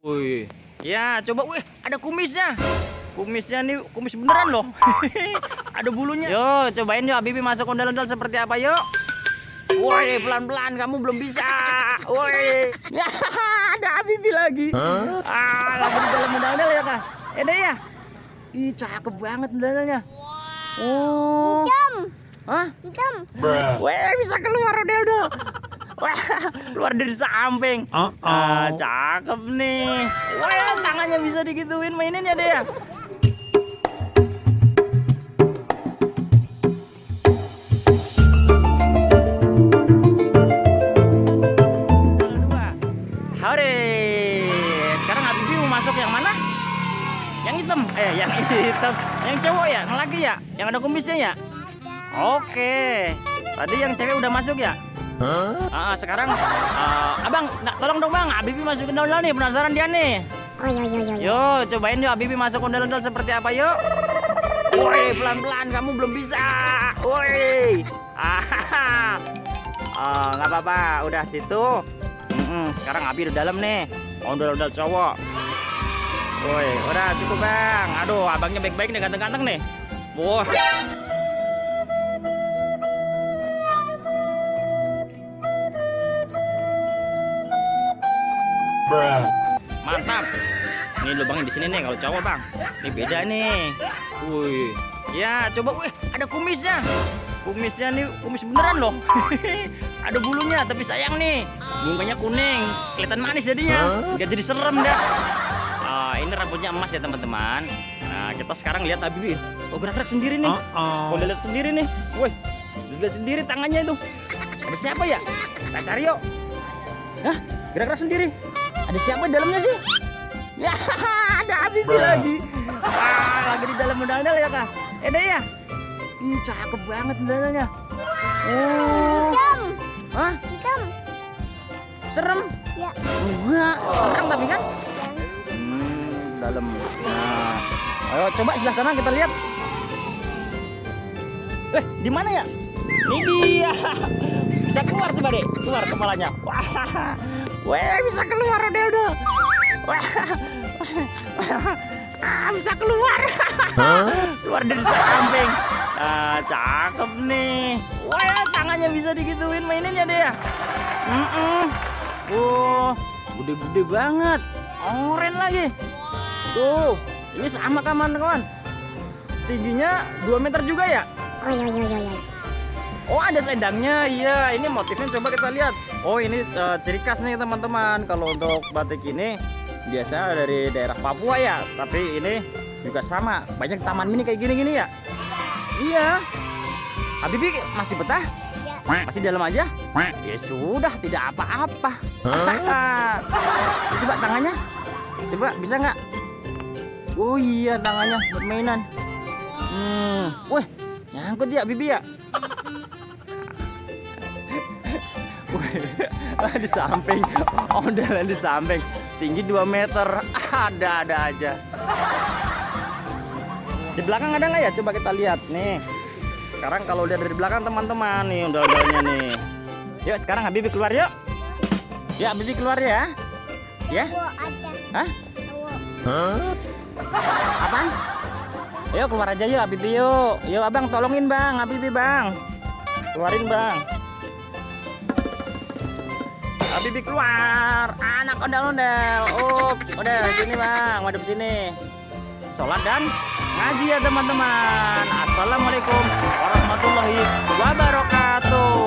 Wih, ya coba, wih ada kumisnya. Kumisnya nih, kumis beneran loh. Ada bulunya. Yo, cobain yuk, Habibi masuk ondel-ondel seperti apa yuk. Woi, pelan-pelan, kamu belum bisa. Woi, ya ada Habibi lagi. Lagi di dalam ondel-ondel ya kak. Ada ya. Ih, cakep banget ondel-ondelnya. Oh. Hitam. Hah? Hitam. Weh, bisa keluar ondel-ondel. Wah, keluar dari samping. Cakep nih. Wah, tangannya bisa digituin, mainin ya deh ya. Hore. Sekarang Habibi mau masuk yang mana? Yang hitam. Yang hitam. Yang cowok ya, yang laki ya, yang ada kumisnya ya. Oke. Tadi yang cewek udah masuk ya. Sekarang abang, tolong dong bang, Habibi masukin ondel-ondel nih, penasaran dia nih. Yo, cobain yuk Habibi masuk ondel-ondel seperti apa yuk. Woi, pelan-pelan, kamu belum bisa. Woi, nggak apa-apa, udah situ. Sekarang Habibi di dalam nih, ondel-ondel cowok. Woi, udah cukup bang. Aduh, abangnya baik-baik nih, ganteng-ganteng nih. Wah. Mantap. Ini lubangnya di sini nih kalau cowok bang. Ini beda nih. Wih. Ya coba, wih ada kumisnya. Kumisnya nih kumis beneran loh. Ada bulunya tapi sayang nih. Bunganya kuning. Kelihatan manis jadinya. Nggak jadi serem dah. Ini rambutnya emas ya teman-teman. Nah kita sekarang lihat Habibi. Oh gerak-gerak sendiri nih. Oh lihat sendiri nih. Wih. Lihat sendiri tangannya itu. Ada siapa ya? Kita cari yuk. Hah? Gerak-gerak sendiri. Ada siapa di dalamnya sih? Ya, ada Habibi lagi. Lagi di dalam ondel-ondel ya kak. Ada ya? Ih, cakep banget ondel-ondelnya. Oh. Hitam. Hah? Hitam. Serem? Ya. Enggak. Serem tapi kan? Dalam. Nah, ayo coba sebelah sana kita lihat. Di mana ya? Ini dia. Bisa keluar coba deh, keluar kepalanya. Wah, bisa keluar ondel-ondel. Wah, bisa keluar. Keluar dari samping. Cakep nih. Wah, tangannya bisa digituin, mainin ya deh ya. Gede-gede banget. Oren lagi. Tuh, ini sama kawan-kawan. Tingginya 2 meter juga ya. Oh ada selendangnya, iya ini motifnya coba kita lihat. Oh ini ciri khas nih teman-teman. Kalau untuk batik ini biasa dari daerah Papua ya, tapi ini juga sama. Banyak taman mini kayak gini-gini ya. Iya. Habibi masih betah? Ya. Masih di dalam aja? Ya sudah, tidak apa-apa. Coba tangannya, coba bisa nggak? Oh iya tangannya buat mainan. Wih, nyangkut ya Habibi ya. Di samping, ondelan di samping, tinggi 2 meter, ada aja. Di belakang ada nggak ya? Coba kita lihat nih. Sekarang kalau lihat dari belakang teman-teman nih ondel-ondelnya nih. Yuk sekarang Habibi keluar yuk. Ya Habibi keluar ya. Ya? Hah? Apaan? Yuk keluar aja yuk Habibi yuk. Yuk abang tolongin bang, Habibi bang. Keluarin bang. Habibi keluar, anak ondel-ondel. Udah sini bang, madep sini. Sholat dan ngaji ya teman-teman. Assalamualaikum warahmatullahi wabarakatuh.